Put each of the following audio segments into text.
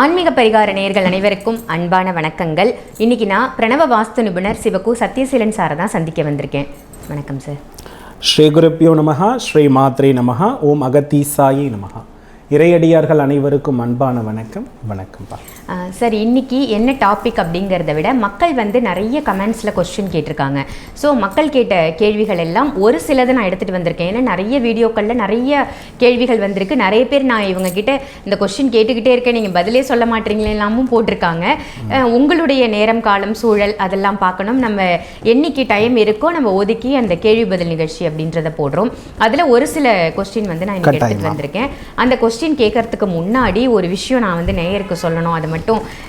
ஆன்மீக பரிகார நேயர்கள் அனைவருக்கும் அன்பான வணக்கங்கள். இன்னைக்கு நான் பிரணவ வாஸ்து நிபுணர் சிவகு சத்யசீலன் சாரை தான் சந்திக்க வந்திருக்கேன். வணக்கம் சார். ஸ்ரீ குருப்பியோ நமஹா, ஸ்ரீ மாத்ரே நமஹா, ஓம் அகத்தீசாயே நமஹா. இறையடியார்கள் அனைவருக்கும் அன்பான வணக்கம். வணக்கம்ப்பா. சார், இன்னைக்கு என்ன டாபிக் அப்படிங்கிறத விட மக்கள் நிறைய கமெண்ட்ஸில் கொஸ்டின் கேட்டிருக்காங்க. ஸோ மக்கள் கேட்ட கேள்விகள் எல்லாம் ஒரு சிலதை நான் எடுத்துகிட்டு வந்திருக்கேன். ஏன்னா நிறைய வீடியோக்களில் நிறைய கேள்விகள் வந்திருக்கு. நிறைய பேர் நான் இவங்ககிட்ட இந்த கொஸ்டின் கேட்டுக்கிட்டே இருக்கேன், நீங்கள் பதிலே சொல்ல மாட்டீங்களே எல்லாமும் போட்டிருக்காங்க. உங்களுடைய நேரம் காலம் சூழல் அதெல்லாம் பார்க்கணும். நம்ம என்னைக்கு டைம் இருக்கோ நம்ம ஒதுக்கி அந்த கேள்வி பதில் நிகழ்ச்சி அப்படின்றத போடுறோம். அதில் ஒரு சில கொஸ்டின் நான் இன்னைக்கு எடுத்துகிட்டு வந்திருக்கேன். அந்த கொஸ்டின் கேட்கறதுக்கு முன்னாடி ஒரு விஷயம் நான் நேயருக்கு சொல்லணும். அது மட்டும்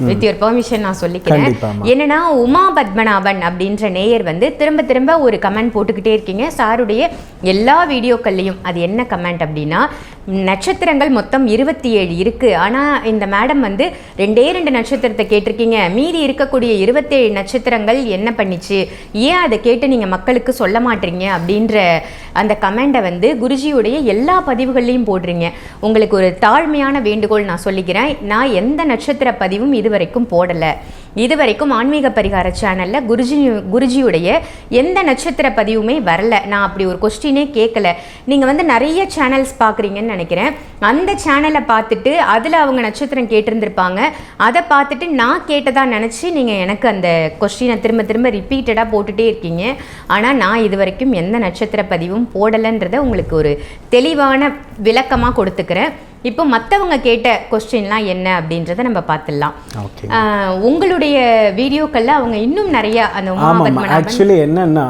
வித் யுவர் பெர்மிஷன் நான் சொல்லிக்கிறேன். என்னன்னா, உமா பத்மநாபன் அப்படின்ற நேயர் திரும்ப திரும்ப ஒரு கமெண்ட் போட்டுக்கிட்டே இருக்கீங்க சாருடைய எல்லா வீடியோக்கள்லையும். அது என்ன கமெண்ட் அப்படின்னா, நட்சத்திரங்கள் மொத்தம் 27 இருக்கு, ஆனா இந்த மேடம் 2 நட்சத்திரத்தை கேட்டிருக்கீங்க, மீறி இருக்கக்கூடிய 27 நட்சத்திரங்கள் என்ன பண்ணிச்சு, ஏன் அதை கேட்டு நீங்க மக்களுக்கு சொல்ல மாட்டீங்க அப்படின்ற அந்த கமெண்டை குருஜியுடைய எல்லா பதிவுகள்லையும் போடுறீங்க. உங்களுக்கு ஒரு தாழ்மையான வேண்டுகோள் நான் சொல்லிக்கிறேன். நான் எந்த நட்சத்திர பதிவும் இதுவரைக்கும் போடலை. இதுவரைக்கும் ஆன்மீக பரிகார சேனலில் குருஜியுடைய எந்த நட்சத்திர பதிவுமே வரல. நான் அப்படி ஒரு கொஸ்டினே கேட்கல. நீங்கள் நிறைய சேனல்ஸ் பார்க்குறீங்கன்னு நினைக்கிறேன். அந்த சேனலை பார்த்துட்டு அதில் அவங்க நட்சத்திரம் கேட்டிருந்திருப்பாங்க. அதை பார்த்துட்டு நான் கேட்டதா நினச்சி நீங்கள் எனக்கு அந்த கொஸ்டினை திரும்ப திரும்ப ரிப்பீட்டடாக போட்டுகிட்டே இருக்கீங்க. ஆனால் நான் இதுவரைக்கும் எந்த நட்சத்திர பதிவும் போடலைன்றதை உங்களுக்கு ஒரு தெளிவான விளக்கமாக கொடுத்துக்கிறேன். இப்போ மற்றவங்க கேட்ட கொஸ்டின்லாம் என்ன அப்படின்றத நம்ம பார்த்துடலாம். உங்களுடைய வீடியோக்களில் அவங்க இன்னும் நிறைய அந்த ஆக்சுவலி என்னன்னா,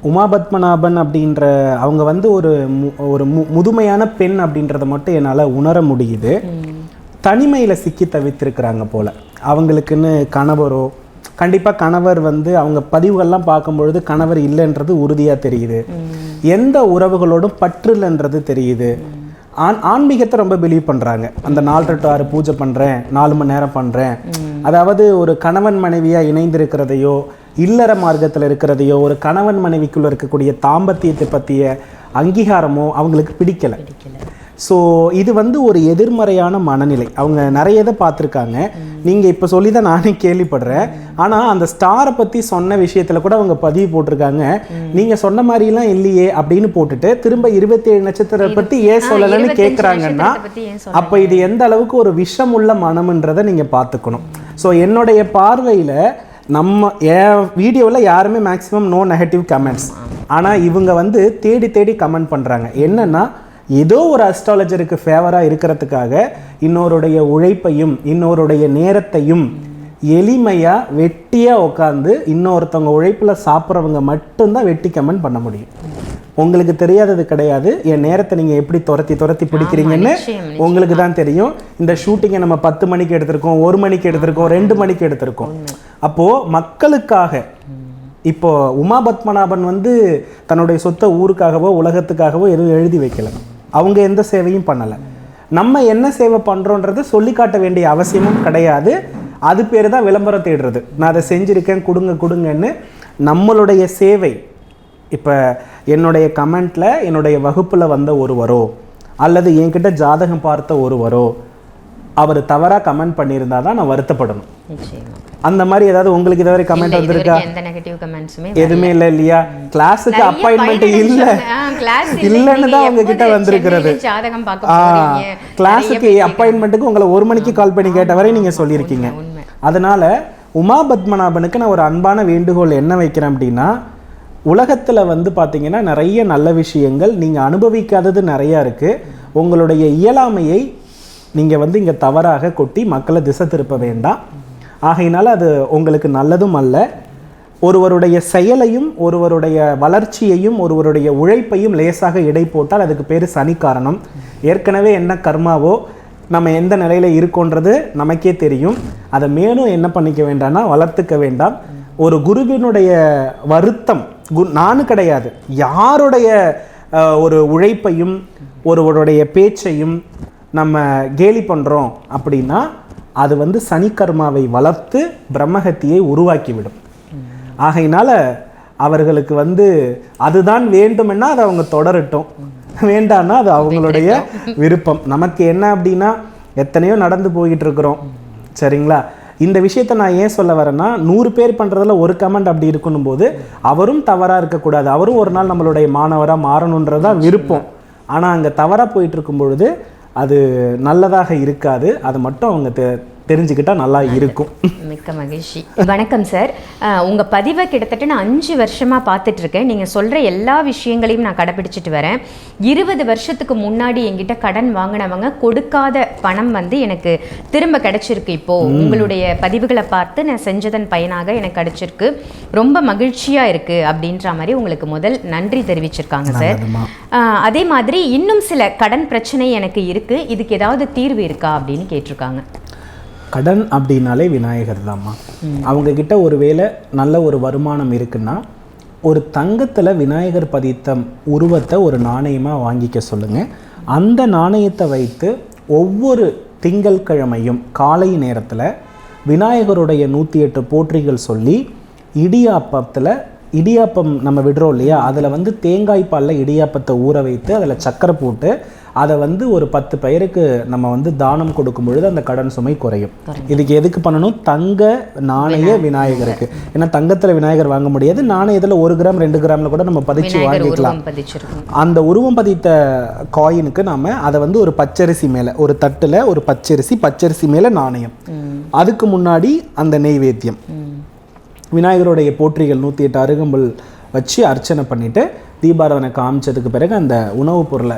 உமா பத்மநாபன் அப்படின்ற அவங்க ஒரு முதுமையான பெண் அப்படின்றத மட்டும் என்னால் உணர முடியுது. தனிமையில் சிக்கி தவித்திருக்கிறாங்க போல. அவங்களுக்குன்னு கணவரோ, கண்டிப்பாக கணவர் அவங்க பதிவுகள்லாம் பார்க்கும்பொழுது கணவர் இல்லைன்றது உறுதியாக தெரியுது. எந்த உறவுகளோடும் பற்று இல்லைன்றது தெரியுது. ஆன்மீகத்தை ரொம்ப பிலீவ் பண்ணுறாங்க. அந்த 4 to 6 பூஜை பண்ணுறேன், 4 மணி நேரம் பண்ணுறேன். அதாவது ஒரு கணவன் மனைவியாக இணைந்திருக்கிறதையோ, இல்லற மார்க்கத்தில் இருக்கிறதையோ, ஒரு கணவன் மனைவிக்குள்ளே இருக்கக்கூடிய தாம்பத்தியத்தை பற்றிய அங்கீகாரமோ அவங்களுக்கு பிடிக்கலை. ஸோ இது ஒரு எதிர்மறையான மனநிலை. அவங்க நிறைய இதை பார்த்துருக்காங்க. நீங்கள் இப்போ சொல்லி தான் நானே கேள்விப்படுறேன். ஆனால் அந்த ஸ்டாரை பற்றி சொன்ன விஷயத்தில் கூட அவங்க பதிவு போட்டிருக்காங்க. நீங்கள் சொன்ன மாதிரிலாம் இல்லையே அப்படின்னு போட்டுட்டு திரும்ப 27 நட்சத்திரத்தை பற்றி ஏன் சொல்லலைன்னு கேட்குறாங்கன்னா, அப்போ இது எந்த அளவுக்கு ஒரு விஷம் உள்ள மனம்ன்றதை நீங்கள் பார்த்துக்கணும். ஸோ என்னுடைய பார்வையில் என் வீடியோவில் யாருமே மேக்ஸிமம் நோ நெகட்டிவ் கமெண்ட்ஸ். ஆனால் இவங்க தேடி தேடி கமெண்ட் பண்ணுறாங்க. என்னென்னா, ஏதோ ஒரு அஸ்ட்ராலஜருக்கு ஃபேவராக இருக்கிறதுக்காக இன்னொருடைய உழைப்பையும் இன்னொருடைய நேரத்தையும் எளிமையாக வெட்டியாக உட்காந்து இன்னொருத்தவங்க உழைப்பில் சாப்பிட்றவங்க மட்டும்தான் வெட்டி கமெண்ட் பண்ண முடியும். உங்களுக்கு தெரியாதது கிடையாது. என் நேரத்தை நீங்கள் எப்படி துரத்தி பிடிக்கிறீங்கன்னு உங்களுக்கு தான் தெரியும். இந்த ஷூட்டிங்கை நம்ம 10 மணிக்கு எடுத்திருக்கோம், 1 மணிக்கு எடுத்திருக்கோம், 2 மணிக்கு எடுத்திருக்கோம். அப்போது மக்களுக்காக இப்போ உமா பத்மநாபன் தன்னுடைய சொத்தை ஊருக்காகவோ உலகத்துக்காகவோ எதுவும் எழுதி வைக்கல. அவங்க எந்த சேவையும் பண்ணலை. நம்ம என்ன சேவை பண்ணுறோன்றது சொல்லி காட்ட வேண்டிய அவசியமும் கிடையாது. அது பேர் தான் விளம்பரம் தேடுறது. நான் அதை செஞ்சுருக்கேன், கொடுங்கன்னு. நம்மளுடைய சேவை இப்போ என்னுடைய கமெண்ட்டில் என்னுடைய வகுப்பில் வந்த ஒருவரோ அல்லது என்கிட்ட ஜாதகம் பார்த்த ஒருவரோ அவர் தவறாக கமெண்ட் பண்ணியிருந்தா தான் நான் வருத்தப்படணும். அந்த மாதிரி ஏதாவது உங்களுக்கு ஏதாவது கமெண்ட் வந்திருக்கா? எதுவுமே இல்லை இல்லையா? கிளாஸுக்கு அப்பாயின்மெண்ட் இல்லைன்னு தான் உங்ககிட்ட வந்திருக்கிறது. கிளாஸுக்கு அப்பாயின்மெண்ட்டுக்கு உங்களை 1 மணிக்கு கால் பண்ணி கேட்ட வரை நீங்கள் சொல்லியிருக்கீங்க. அதனால உமா பத்மநாபனுக்கு நான் ஒரு அன்பான வேண்டுகோள் என்ன வைக்கிறேன் அப்படின்னா, உலகத்தில் பார்த்தீங்கன்னா நிறைய நல்ல விஷயங்கள் நீங்கள் அனுபவிக்காதது நிறையா இருக்குது. உங்களுடைய இயலாமையை நீங்கள் இங்கே தவறாக கொட்டி மக்களை திசை திருப்ப வேண்டாம். ஆகையினால அது உங்களுக்கு நல்லதும் அல்ல. ஒருவருடைய செயலையும் ஒருவருடைய வளர்ச்சியையும் ஒருவருடைய உழைப்பையும் லேசாக எடை போட்டால் அதுக்கு பேர் சனி காரணம். ஏற்கனவே என்ன கர்மாவோ நம்ம எந்த நிலையில் இருக்கோன்றது நமக்கே தெரியும். அதை மேலும் என்ன பண்ணிக்க வேண்டாம்னா வளர்த்துக்க வேண்டாம். ஒரு குருவினுடைய வருத்தம் நானும் கிடையாது, யாருடைய ஒரு உழைப்பையும் ஒருவருடைய பேச்சையும் நம்ம கேலி பண்ணுறோம் அப்படின்னா அது சனிக்கர்மாவை வளர்த்து பிரம்மஹத்தியை உருவாக்கிவிடும். ஆகையினால அவர்களுக்கு அதுதான் வேண்டுமென்னா அதை அவங்க தொடரட்டும், வேண்டான்னா அது அவங்களுடைய விருப்பம். நமக்கு என்ன அப்படின்னா, எத்தனையோ நடந்து போயிட்டு இருக்கிறோம். சரிங்களா? இந்த விஷயத்தை நான் ஏன் சொல்ல வரேன்னா, 100 பேர் பண்ணுறதுல ஒரு கமெண்ட் அப்படி இருக்கணும் போது அவரும் தவறாக இருக்கக்கூடாது. அவரும் ஒரு நாள் நம்மளுடைய மாணவராக மாறணுன்றது தான் விருப்பம். ஆனால் அங்கே தவறாக போயிட்டு இருக்கும் பொழுது அது நல்லதாக இருக்காது. அது மட்டும் அவங்க தெரிஞ்சுக்கிட்டா நல்லா இருக்கும். மிக்க மகிழ்ச்சி. வணக்கம் சார். உங்கள் பதிவை கிட்டத்தட்ட நான் 5 வருஷமாக பார்த்துட்ருக்கேன். நீங்கள் சொல்கிற எல்லா விஷயங்களையும் நான் கடைப்பிடிச்சிட்டு வரேன். 20 வருஷத்துக்கு முன்னாடி என்கிட்ட கடன் வாங்கினவங்க கொடுக்காத பணம் வந்து எனக்கு திரும்ப கிடைச்சிருக்கு. இப்போது உங்களுடைய பதிவுகளை பார்த்து நான் செஞ்சதன் பயனாக எனக்கு கிடைச்சிருக்கு. ரொம்ப மகிழ்ச்சியாக இருக்குது அப்படின்ற மாதிரி உங்களுக்கு முதல் நன்றி தெரிவிச்சிருக்காங்க சார். அதே மாதிரி இன்னும் சில கடன் பிரச்சனை எனக்கு இருக்குது, இதுக்கு ஏதாவது தீர்வு இருக்கா அப்படின்னு கேட்டிருக்காங்க. கடன் அப்படின்னாலே விநாயகர் தான்மா. அவங்கக்கிட்ட ஒருவேளை நல்ல ஒரு வருமானம் இருக்குன்னா ஒரு தங்கத்தில் விநாயகர் பதித்த உருவத்தை ஒரு நாணயமாக வாங்கிக்க சொல்லுங்கள். அந்த நாணயத்தை வைத்து ஒவ்வொரு திங்கட்கிழமையும் காலை நேரத்தில் விநாயகருடைய 108 போற்றிகள் சொல்லி இடியாப்பம் நம்ம விடுறோம் இல்லையா, அதில் வந்து தேங்காய் பாலில் இடியாப்பத்தை ஊற வைத்து அதில் சக்கரை போட்டு அதை வந்து ஒரு 10 பேருக்கு நம்ம வந்து தானம் கொடுக்கும் பொழுது அந்த கடன் சுமை குறையும். இதுக்கு எதுக்கு பண்ணணும்? தங்க நாணய விநாயகருக்கு. ஏன்னா தங்கத்தில் விநாயகர் வாங்க முடியாது, நாணயத்தில் 1 கிராம் 2 கிராமில் கூட நம்ம பதிச்சு வாங்கிக்கலாம். அந்த உருவம் பதித்த காயினுக்கு நாம அதை வந்து ஒரு பச்சரிசி மேலே, ஒரு தட்டில் ஒரு பச்சரிசி மேலே நாணயம், அதுக்கு முன்னாடி அந்த நெய்வேத்தியம், விநாயகருடைய போற்றிகள் 108 அருகம்புல் வச்சு அர்ச்சனை பண்ணிவிட்டு தீபாராதனை காமிச்சதுக்கு பிறகு அந்த உணவுப் பொருளை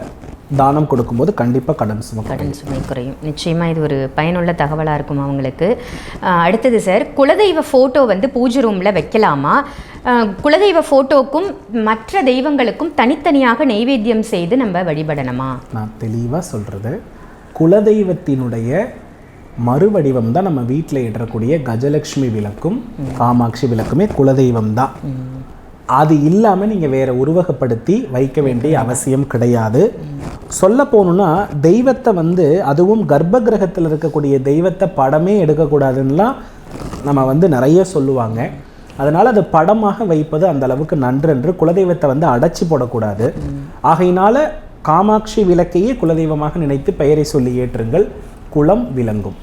தானம் கொடுக்கும்போது கண்டிப்பாக கடன் சுமை குறையும். நிச்சயமாக இது ஒரு பயனுள்ள தகவலாக இருக்கும் அவங்களுக்கு. அடுத்தது சார், குலதெய்வ ஃபோட்டோ வந்து பூஜை ரூமில் வைக்கலாமா? குலதெய்வ ஃபோட்டோக்கும் மற்ற தெய்வங்களுக்கும் தனித்தனியாக நெய்வேத்தியம் செய்து நம்ம வழிபடணுமா? நான் தெளிவாக சொல்கிறது, குலதெய்வத்தினுடைய மறுவடிவம் தான் நம்ம வீட்டில் இடறக்கூடிய கஜலட்சுமி விளக்கும் காமாட்சி விளக்குமே குலதெய்வம் தான். அது இல்லாமல் நீங்கள் வேறு உருவகப்படுத்தி வைக்க வேண்டிய அவசியம் கிடையாது. சொல்ல போகணுன்னா தெய்வத்தை வந்து, அதுவும் கர்ப்ப கிரகத்தில் இருக்கக்கூடிய தெய்வத்தை படமே எடுக்கக்கூடாதுன்னெலாம் நம்ம வந்து நிறைய சொல்லுவாங்க. அதனால் அது படமாக வைப்பது அந்த அளவுக்கு நன்றென்று. குலதெய்வத்தை வந்து அடைச்சி போடக்கூடாது. ஆகையினால காமாட்சி விளக்கையே குலதெய்வமாக நினைத்து பெயரை சொல்லி ஏற்றுங்கள், குலம் விளங்கும்.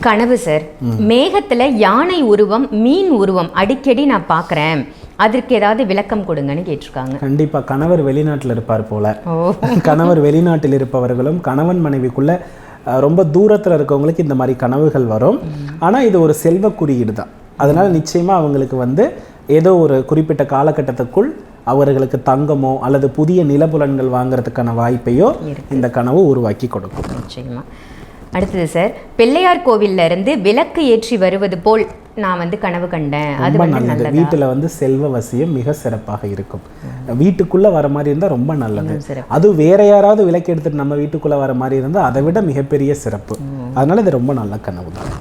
கனவு சார், மேகத்தில் யானை உருவம் மீன் உருவம் அடிக்கடி நான் பார்க்குறேன், அதற்கு ஏதாவது விளக்கம் கொடுங்கன்னு கேட்டிருக்காங்க. கண்டிப்பாக. கணவர் வெளிநாட்டில் இருப்பார் போல. கணவர் வெளிநாட்டில் இருப்பவர்களும் கணவன் மனைவிக்குள்ள ரொம்ப தூரத்தில் இருக்கவங்களுக்கு இந்த மாதிரி கனவுகள் வரும். ஆனால் இது ஒரு செல்வ குறியீடு தான். அதனால் நிச்சயமாக அவங்களுக்கு வந்து ஏதோ ஒரு குறிப்பிட்ட காலகட்டத்துக்குள் அவர்களுக்கு தங்கமோ அல்லது புதிய நிலப்புலன்கள் வாங்குறதுக்கான வாய்ப்பையோ இந்த கனவு உருவாக்கி கொடுக்கும். நிச்சயமாக. அடுத்தது சார், பிள்ளையார் கோவில்ல இருந்து விளக்கு ஏற்றி வருவது போல் நான் வந்து கனவு கண்டேன். அது ரொம்ப நல்லது. வீட்டில் வந்து செல்வ வசியம் மிக சிறப்பாக இருக்கும். வீட்டுக்குள்ளே வர மாதிரி இருந்தால் ரொம்ப நல்லது. அது வேற யாராவது விளக்கு எடுத்துட்டு நம்ம வீட்டுக்குள்ளே வர மாதிரி இருந்தால் அதை விட மிகப்பெரிய சிறப்பு. அதனால இது ரொம்ப நல்ல கனவு தான்.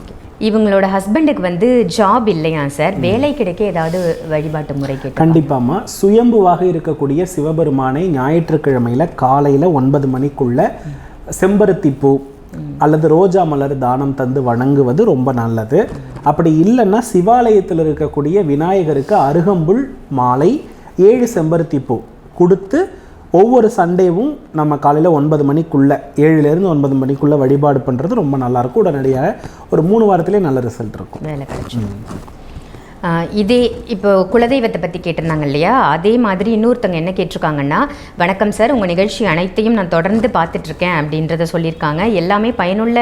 இவங்களோட ஹஸ்பண்டுக்கு வந்து ஜாப் இல்லையா சார், வேலை கிடைக்க ஏதாவது வழிபாட்டு முறை கேட்டு? கண்டிப்பாமா. சுயம்புவாக இருக்கக்கூடிய சிவபெருமானை ஞாயிற்றுக்கிழமையில் காலையில் 9 மணிக்குள்ள செம்பருத்தி பூ அல்லது ரோஜா மலர் தானம் தந்து வணங்குவது ரொம்ப நல்லது. அப்படி இல்லைன்னா சிவாலயத்தில் இருக்கக்கூடிய விநாயகருக்கு அருகம்புல் மாலை 7 செம்பருத்தி பூ கொடுத்து ஒவ்வொரு சண்டேவும் நம்ம காலையில் 9 மணிக்குள்ளே 7லேருந்து 9 மணிக்குள்ளே வழிபாடு பண்ணுறது ரொம்ப நல்லாயிருக்கும். உடனடியாக ஒரு 3 வாரத்திலே நல்ல ரிசல்ட் இருக்கும். வேலை கிடைக்கும். இதே இப்போ குலதெய்வத்தை பற்றி கேட்டிருந்தாங்க இல்லையா, அதே மாதிரி இன்னொருத்தவங்க என்ன கேட்டிருக்காங்கன்னா, வணக்கம் சார், உங்கள் நிகழ்ச்சி அனைத்தையும் நான் தொடர்ந்து பார்த்துட்ருக்கேன் அப்படின்றத சொல்லியிருக்காங்க. எல்லாமே பயனுள்ள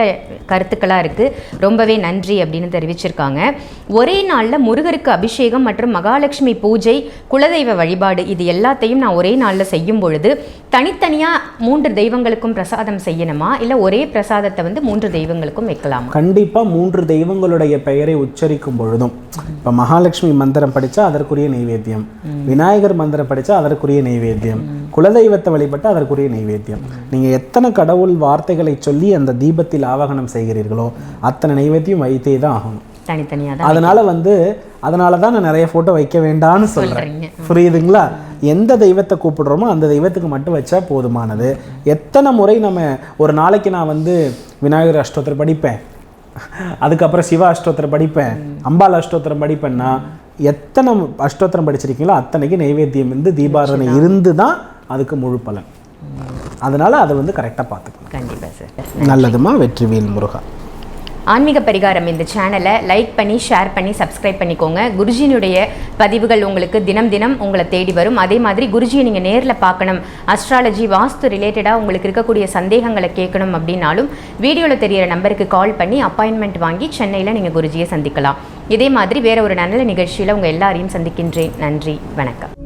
கருத்துக்களாக இருக்குது, ரொம்பவே நன்றி அப்படின்னு தெரிவிச்சிருக்காங்க. ஒரே நாளில் முருகருக்கு அபிஷேகம் மற்றும் மகாலட்சுமி பூஜை, குலதெய்வ வழிபாடு இது எல்லாத்தையும் நான் ஒரே நாளில் செய்யும் பொழுது தனித்தனியாக 3 தெய்வங்களுக்கும் பிரசாதம் செய்யணுமா, இல்லை ஒரே பிரசாதத்தை வந்து 3 தெய்வங்களுக்கும் வைக்கலாமா? கண்டிப்பாக 3 தெய்வங்களுடைய பெயரை உச்சரிக்கும் பொழுதும், இப்போ மகாலட்சுமி மந்திரம் படித்தா அதற்குரிய நைவேத்தியம், விநாயகர் மந்திரம் படித்தா அதற்குரிய நைவேத்தியம், குலதெய்வத்தை வழிபட்டு அதற்குரிய நைவேத்தியம். நீங்கள் எத்தனை கடவுள் வார்த்தைகளை சொல்லி அந்த தீபத்தில் ஆவாகனம் செய்கிறீர்களோ அத்தனை நைவேத்தியம் வைத்தே தான் ஆகணும், தனித்தனியாக தான். அதனால தான் நான் நிறைய ஃபோட்டோ வைக்க வேண்டாம்னு சொல்கிறேன். புரியுதுங்களா? எந்த தெய்வத்தை கூப்பிடுறோமோ அந்த தெய்வத்துக்கு மட்டும் வச்சா போதுமானது. எத்தனை முறை நம்ம ஒரு நாளைக்கு நான் வந்து விநாயகர் அஷ்டோத்திரம் படிப்பேன், அதுக்கப்புறம் சிவ அஷ்டோத்திரம் படிப்பேன், அம்பாள் அஷ்டோத்திரம் படிப்பேன்னா எத்தனை அஷ்டோத்திரம் படிச்சிருக்கீங்களோ அத்தனைக்கு நைவேத்தியம் இருந்து தீபாராதனை இருந்து தான் அதுக்கு முழு பலன். அதனால் அதை வந்து கரெக்டாக பார்த்துக்கணும். கண்டிப்பாக சார். நல்லதுமா. வெற்றிவேல் முருகா. ஆன்மீக பரிகாரம் இந்த சேனலை லைக் பண்ணி ஷேர் பண்ணி சப்ஸ்கிரைப் பண்ணிக்கோங்க. குருஜியினுடைய பதிவுகள் உங்களுக்கு தினம் தினம் உங்களை தேடி வரும். அதே மாதிரி குருஜியை நீங்கள் நேரில் பார்க்கணும், அஸ்ட்ராலஜி வாஸ்து ரிலேட்டடாக உங்களுக்கு இருக்கக்கூடிய சந்தேகங்களை கேட்கணும் அப்படின்னாலும் வீடியோவில் தெரியிற நம்பருக்கு கால் பண்ணி அப்பாயின்மெண்ட் வாங்கி சென்னையில் நீங்கள் குருஜியை சந்திக்கலாம். இதே மாதிரி வேற ஒரு நல்ல நிகழ்ச்சியில் உங்கள் எல்லாரையும் சந்திக்கின்றேன். நன்றி, வணக்கம்.